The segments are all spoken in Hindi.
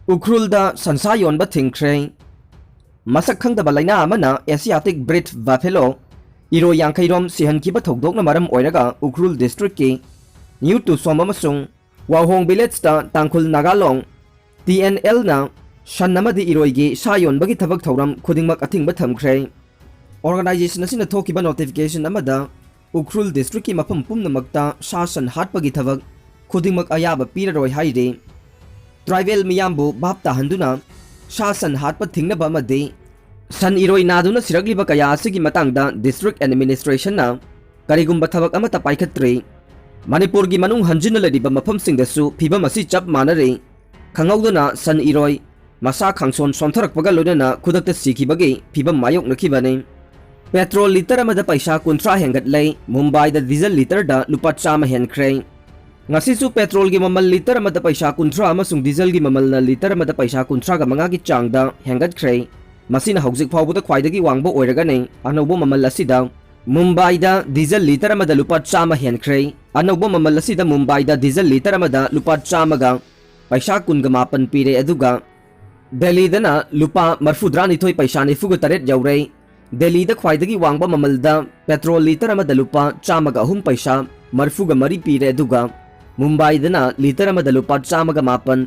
उख्रुलदा संसा योनबा थिंख्रे मसक खंगदबा लाइना अमना एशियाटिक ब्रिड बाफेलो इरो यांखैरोम सिहनखिबा थौदोकना मरम ओइरगा उख्रुल डिस्ट्रिक्ट की न्यू टू सोम अमसुंग वाहोंग विलेज ता तांखुल नागालोंग TNL ना शन अमदि इरोइगी सा योनबगी थबक थौरम खुदिंगमक अथिंगबा थमख्रे ऑर्गेनाइजेशन असिना थोकिबा नोटिफिकेशन अमदा उख्रुल डिस्ट्रिक्ट की मफम पुमनमक्ता सा सन हाटपगी थबक खुदिंगमक अयाबा पीररोय हाइरे ट्राइबल मियामबु बाप ताहंदुना शासन हाटप थिंगनबा मदे सन इरोई नादुना सिरगलिबा कया असिगी मतंगदा डिस्ट्रिक्ट एडमिनिस्ट्रेशन ना करिगुंबा थबक अमता पाइखत्रे मणिपुर की मनुंग हंजिन लरिबा मफमसिंगदसु फिबम असि चप मानरे खंगौदना सन इरोई मसा खंगसोन सोंथरकपगा लोनना खुदक्ता सिखिबगे फिबम मायोकनखिबने पेट्रोल लीटर अमदा पैसा 30 हेंगटलै मुंबई दा डीजल लीटर दा लुपा 100 हेनख्रे ngasisu petrol gi mamal liter amada paisa 30 amasung diesel gi mamal na liter amada paisa 30 ga manga gi changda hengat khrei masina hojik phawbuda khwaidagi wangbo oiraga nei anobo mamal asida mumbai da diesel liter amada lupa 100 hen khrei anobo mamal asida mumbai da diesel liter amada lupa 100 ga paisa 10 ga mapan pire aduga delhi da na lupa marfudra ni thoi paisa ni fugu taret yaurei delhi da khwaidagi wangba mamal da petrol liter amada lupa 100 ga hum paisa marfuga mari pire aduga Mumbai दना लीटर अमदा लुपा 100 मापन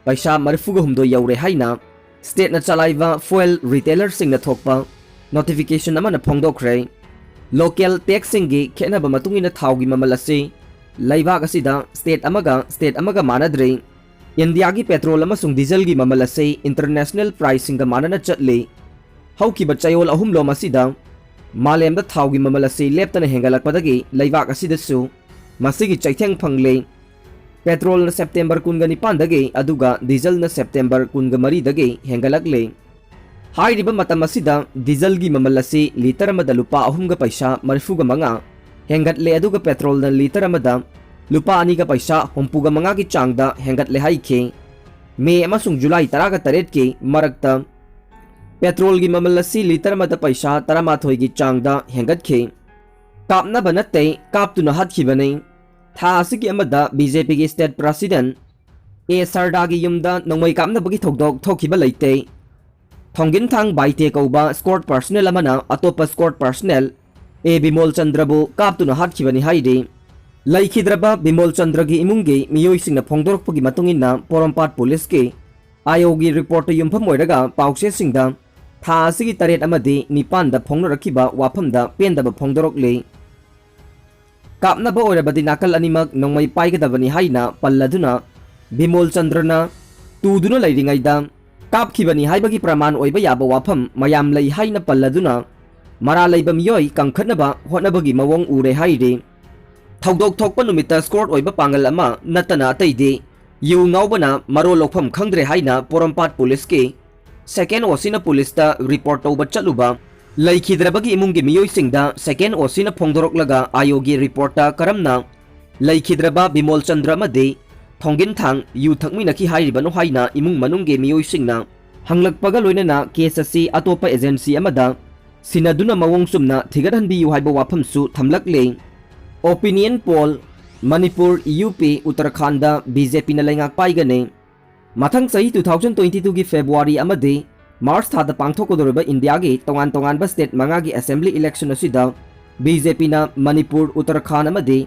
पैसा 45 यौरे हाइना स्टेट न चलाइबा फुएल रिटेलर सिंग न थोकपा नोटिफिकेशन अमना फोंदोखरे लोकल टैक्स सिंग गी खेनबा मतुंगिना थाउगी ममल असे लैबाग असिदा स्टेट अमगा मानद्रे इंडिया की पेट्रोल अमसुंग डीजल की ममल असे इंटरनेशनल प्राइसिंग का मानना चटले हौकी बच्चायोल अहुम लो मसिदा मालेम द थाउगी ममल असे लेप्तन हेंगलकपदगी लैबाग असिदसु मसिगी चैथेंग फंगले पेट्रोल न सेप्टेम्बर 19 दगे अदुगा डीजल न सेप्टेम्बर 13 दगे हेंगलकले हाइरिबा मतम असिदा डीजल गी ममल असे लीटर अमदा लुपा 3 गा पैसा 45 हेंगटले अदुगा पेट्रोल न लीटर अमदा लुपा 2 गा पैसा 35 की चांगदा हेंगटले हाइखे मे अमसुंग जुलाई 10 गा 3 के मरकता पेट्रोल गी ममल असे लीटर अमदा पैसा 13 की चांगदा हेंगटखे कापना बनते कापतुना हटखिबने था असिगी अमदा बीजेपी की स्टेट प्रेसिडेंट ए सरदा की युमदा नोंमै कापनबगी थौदोक थोखिबा लैते थोंगिन थांग बाइते कौबा स्क्वाड पर्सनल अमना अतोप स्क्वाड पर्सनल ए बिमोल चंद्रबु कापतुना हटखिबनि हाइरे लैखिद्रबा बिमोल चंद्र की इमुंगी मियोइसिंगना फोंदोरकपगी मतुंगिना पोरमपाट पुलिस के आयोगी रिपोर्ट युमफम ओइरगा पाउसेसिंगदा था असिगी 3 अमदी 9 दा फोंगनरखिबा वाफमदा पेंदबा फोंदोरकले कापनबा ओइरबदि नाकल अनिमक नोंमै पाइगदबनि हाइना पल्लदुना बिमोल चंद्रना तुदुना लैरिङैदा कापखिबनि हाइबगी प्रमाण ओइबा याबा वाफम मयाम लै हाइना पल्लदुना मरा लैबा मियोइ कंखनबा होनबगी मवोंग उरे हाइरे थौदोक थोकपा नुमिता स्कोर्ट ओइबा पांगल अमा नतना अतैदे यु ngawbana मरो लोकफम खंद्रे हाइना पोरमपाट पुलिस के सेकेंड ओसिना पुलिस ता रिपोर्ट तौबा चलुबा लैखिद्रबगी इमुंगी मियोइसिंगदा सेकेंड ओसिना फोंदोरकलगा आयोगी रिपोर्ट करमना लैखिद्रबा बिमोल चंद्र मदे थोंगिन थांग यु थकमिनखि हाइरिबनो हाइना इमुंग मनुंगे मियोइसिंगना हंगलकपगा लोइनना केस असि अतोपा एजेंसी अमदा सिनदुना मवोंग सुमना थिगरहनबियु हाइबा वाफमसु थमलकले opinion poll Manipur UP Uttarakhand BJP न लैंगाक पाइगने मथंग सही 2022 की फेब्रुआरी अमदे मार्च था पांथोकदोरबा इंडिया की तोंगान तोंगान स्टेट मंगा की असेंबली इलेक्शन असिदा बीजेपी ना मणिपुर उत्तराखंड अमदे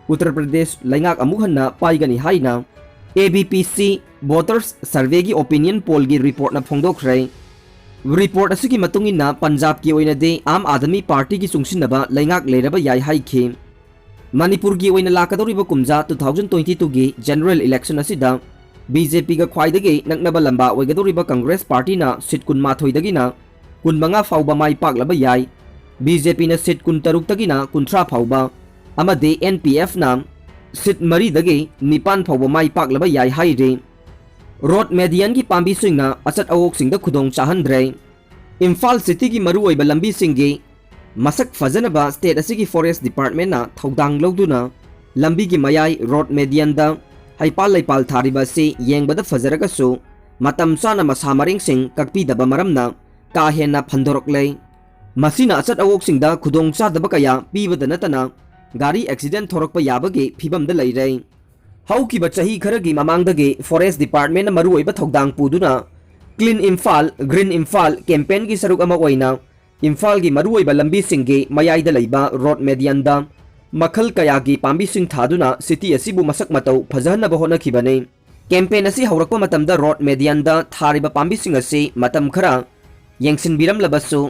उत्तर प्रदेश लैंगाक अमुक हन्ना पाइगनी हाइना एबीपीसी वोटर्स सर्वे की ओपिनियन पोल की रिपोर्ट ना फोंदोखरे रिपोर्ट असि की मतुंगिना पंजाब की ओइनदे आम आदमी पार्टी की सुंगसिनबा लैंगाक लेरबा याय हाइखे मणिपुर की ओइना लाकदोरिबा कुमजा 2022 की जनरल इलेक्शन असिदा बीजेपी का ख्वाइदगी नकनबा लंबा ओइगदोरिबा कांग्रेस पार्टी ना सीट 19 15 फाउबा माइ पाकलबा याय बीजेपी ना सीट 13 तगिना 30 फाउबा अमदे एनपीएफ ना सीट 3 दगी 9 फाउबा माइ पाकलबा याय हाइरे रोड मेडियन की पांबी सिंगना अचत अवोक सिंगदा खुदोंग चाहनद्रे इम्फाल सिटी की मरु ओइबा लंबी सिंगी मसक फजनबा स्टेट असिगी फॉरेस्ट डिपार्टमेंट ना थौदांग लौदुना लंबी की मयाई रोड मेडियन दा हाइपाल लैपाल थारिबा से येंगबदा फजरगसु मतम चाना मसा मरिंगसिंग कक्पीदबा मरमना का हेन्ना फंदोरकले मसिना अचत अवोकसिंगदा खुदोंग चादबा कया पीबदा नतना गाड़ी एक्सीडेंट थोरकपा याबगे फिबमदा लैरे हौकिबा चही खरगी ममांगदगे फॉरेस्ट डिपार्टमेंट मरुओइबा थौदांग पुदुना clean Imphal green Imphal campaign की सरुक अमा ओइना इम्फाल की मरुओइबा लंबी सिंगे मयाइदा लैबा रोड मेडियनदा मखल कयागी पांबी सिंग थादुना सिटी असिबु मसक मतौ फजहनबा होनखिबने कैंपेन असी हौरकपा मतमदा रोड मेडियनदा थारिबा पांबी सिंग असी मतम खरा यंगसिनबिरमलबसु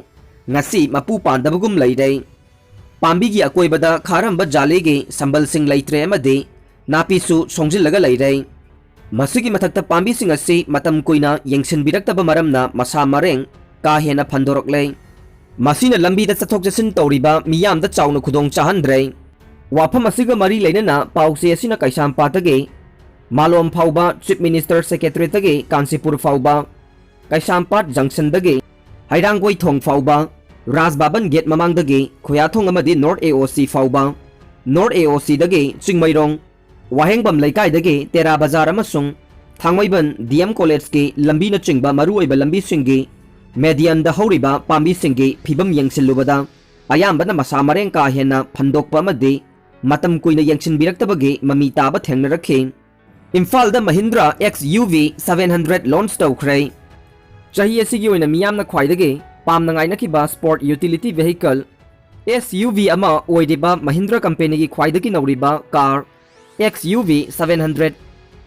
ngasi mapu pandabagum leire pambi gi akoibada kharamba jalege sambal sing leitre amade napi su songjilaga leire masigi mathakta pambi sing ase matam koina yengsin biraktaba maramna masa mareng ka hena phandorokle masina lambi da chathok jasin tawriba miyam da chawna khudong chahandre wafam asiga mari leinana pause asina kaisam patage malom phauba chief minister secretary tage kansipur phauba kaisam pat junction dage hairangoi thong phauba Raj Bhavan gate ममांगदगे खोयाथोंग अमदि नॉर्थ एओसी फाउबा नॉर्थ एओसी दगे चिंगमैरोंग वाहेंगबम लैकाइदगे तेरा बाजार अमसुंग थांगमैबन डीएम कॉलेज के लंबी न चिंगबा मरुओइबा लंबी सिंगे मेडियन द हौरिबा पांबी सिंगे फिबम यंगसिलुबदा अयाम्बना मसा मरेंग का हेना फंदोकपा अमदि मतम कुइना यंगसिनबिरक्तबगे ममी ताबा थेंगनरखे इम्फाल द महिंद्रा XUV 700 लॉन्च तौखरे चाही असिगी ओइना मियामना ख्वाइदगे पामनांगाइनखिबा स्पोर्ट यूटिलिटी वेहिकल SUV अमा ओइदिबा महिंद्रा कंपनी की ख्वाइदगी नौरिबा कार XUV 700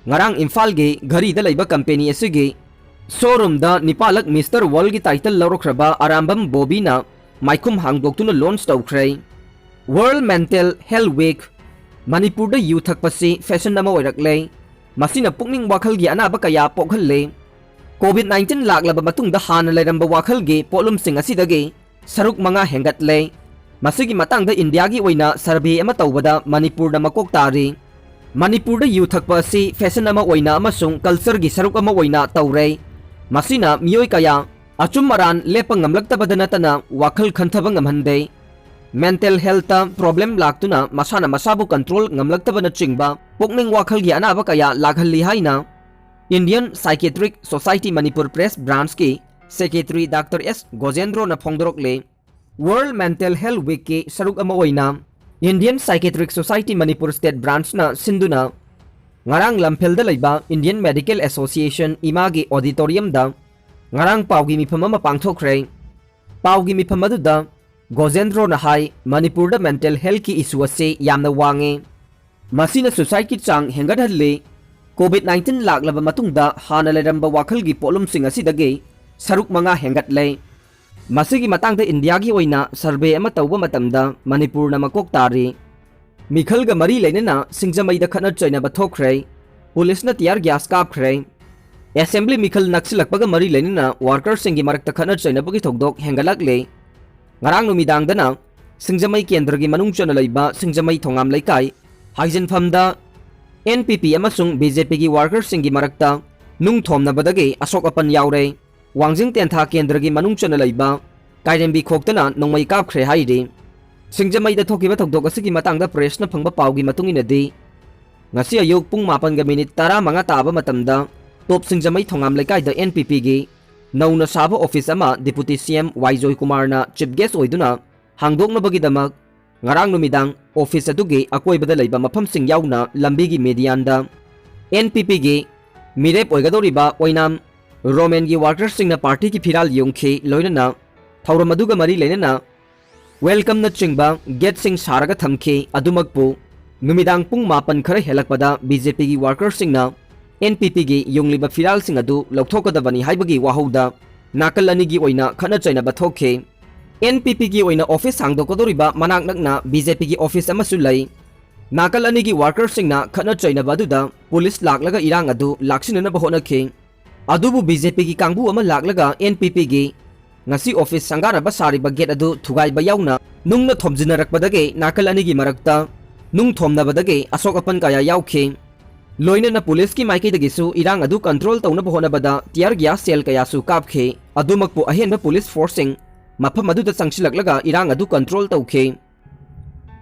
ngarang इम्फाल गे घरी द लैबा कंपनी असिगे शोरूम द निपालक मिस्टर वर्ल्ड की टाइटल लौरख्रबा आरामबम बॉबीना माइखुम हांगदोक्तुना लॉन्च तौखरे world mental health week Manipur द यूथ थकपसि फैशन अमा ओइरक्ले मसिना पुकनिंग वाखल गी अनाबा कया पोखल्ले कोविड-19 लाक्लबा मतुंगदा हाना लेरंबा वाखलगे पोलुमसिंग असिदगे सरुक मंगा हेंगतले मसिगी मतंगदा इंडिया की ओइना सर्वे अमा तौबदा मणिपुर द मकोक तारी मणिपुर द यूथकपा असि फैशन अमा ओइना अमसुंग कल्चर की सरुक अमा ओइना तौरे मसिना मियोय कया अचुम मरान लेपा ngamlaktaba नतना वाखल खंथबा ngamhande मेंटल हेल्थ प्रॉब्लम लाक्तुना मसाना मसाबु कंट्रोल ngamlaktaba न चिंगबा पोकनिंग वाखल की अनाबा कया लाघल्ली हाइना Indian psychiatric society Manipur press branch के सेक्रेटरी डॉक्टर एस गोजेंद्रो न फोंगदोरकले वर्ल्ड मेंटल हेल्थ वीक के सरुक अमा ओइना Indian psychiatric society Manipur state branch न सिंधुना ngarang lamphel da leiba Indian medical association इमा की ऑडिटोरियम दा ngarang पावगी मिफम अमा पांगथोखरे पावगी मिफम अदुदा गोजेंद्रो न high Manipur the mental health की इशू असे यामना वांगे मसिना सुसाइड की चांग हेंगदहल्ले कोविड-19 लाक्लबा मतुंगदा हाना लेरंबा वाखलगी पोलुमसिंग असिदगे सरुक मंगा हेंगतले मसिगी मतंगदा इंडिया की ओइना सर्वे अमा तौबा मतमदा मणिपुर न मकोक तारी मिखलगा मरी लेनेना सिंगजमैदा खना चैनबा थोखरे पुलिस न टियर गैस कापखरे असेंबली मिखल नक्सलकपगा मरी लेनेना वर्कर सिंगी मरकता खना चैनबगी थोकदोक हेंगलकले ngarang numidangdana सिंगजमई केंद्र की मनुंग चना लैबा सिंगजमई थोंगाम लैकाई हाइजनफमदा NPP अमसुंग BJP की वर्कर सिंगी मरकता नुंग थोमनबदगे अशोक अपन यावरे वांजिंग तेंथा केंद्र की मनुंग चना लैबा काइरेंबी खोक्तना नोंमई कापखरे हाइरे सिंगजमईदा थोकिबा थोकदोक असigi matangda press na phangba pawgi matungina di ngasi ayuk pung 9:15 taaba matamda top singjamai thongam laikai da NPP gi nauna saba office ama deputy CM Waijoy Kumar na chief guest oiduna hangdokna bagi damak ngarang numidang office adugi akoi bada laiba mafam sing yauna lambi gi medianda NPP gi mirep oigadoriba oinam Roman gi workers sing na party ki phiral yongkhe loinana thauram aduga mari leinana welcome na chingba get sing saraga thamkhe adumakpu numidang pung 9 khara helakpada BJP gi workers sing na NPP gi yongliba firal sing adu lokthokadabani haibagi wahouda nakal ani gi oina khana chaina bathokhe NPP gi oina office hangdokodoriba manak nakna BJP gi office amasu lai nakal ani gi workers sing na khana chaina baduda police laklaga irang adu laksinana bahonakhe adubu BJP gi kangbu ama laklaga NPP gi ngasi office sangara ba sari ba gate adu thugai ba yauna nungna thomjina rakpadage nakal ani gi marakta nung thomna badage asok apan kaya yaukhe loina na police ki maike dagi su irang adu control tawna bahona bada tiar gas sel kaya su kapkhe adumakpu ahen ba police forcing mafam adu da sangsilaklaga irang adu control tawkhe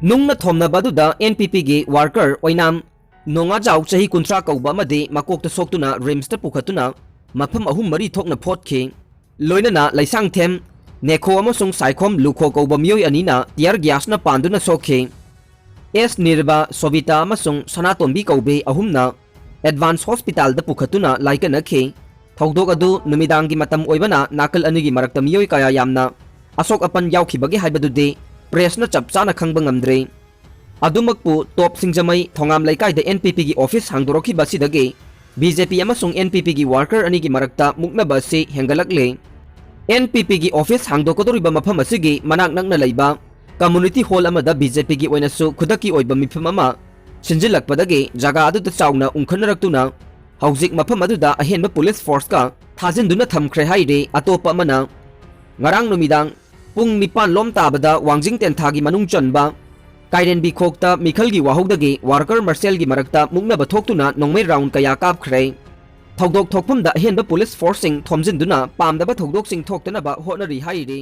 nungna thomna baduda NPP gi worker oinam nonga jaw chahi kuntra kauba made makok ta soktuna rims ta pukhatuna mafam ahum mari thokna photkhe loina na laisang them nekho amosung saikhom lukho kauba mioi anina tiar gas na panduna sokhe S Nirba Sobita अमसुंग सनातोंबी कौबे अहुमना एडवांस हॉस्पिटल द पुखतुना लाइकनखे थौदोक अदु नुमिदांगी मतम ओइबना नाकल अनिगी मरक्ता मियोय कया यामना असोक अपन यावखिबगे हाइबदुदे प्रेसना चपचाना खंगबा ngamdre अदुमकपु टॉप सिंगजमई थोंगाम लाइकाय द एनपीपी की ऑफिस हांगदोरखि बसिदगे बीजेपी अमसुंग एनपीपी की वर्कर अनिगी मरक्ता मुक्नबा से हेंगलकले एनपीपी की ऑफिस हांगदोकदोरिबा मफम असिगी मनाक नकना लैबा कम्युनिटी हॉल अमदा बीजेपी की ओइनसु खुदकी ओइबा मिफम अमा सिंजिलकपदगे जगा अदुदा चाउना उंखनरक्तुना हौजिक मफम अदुदा अहेनबा पुलिस फोर्स का थाजिनदुना थमख्रे हाइरे अतोप अमना ngarang नुमिदांग पुंग निपान लोम ताबदा वांजिंग तेंथागी मनुंग चनबा काइरेन बिखोक्ता मिखलगी वाहुगदगे वार्कर मार्शल की मरक्ता मुक्नबा थोक्तुना नोंमै राउंड कया कापख्रे थौदोक थोकफमदा अहेनबा पुलिस फोर्सिंग थोमजिनदुना पामदबा थौदोकसिंग थोक्तनबा होटनरी हाइरे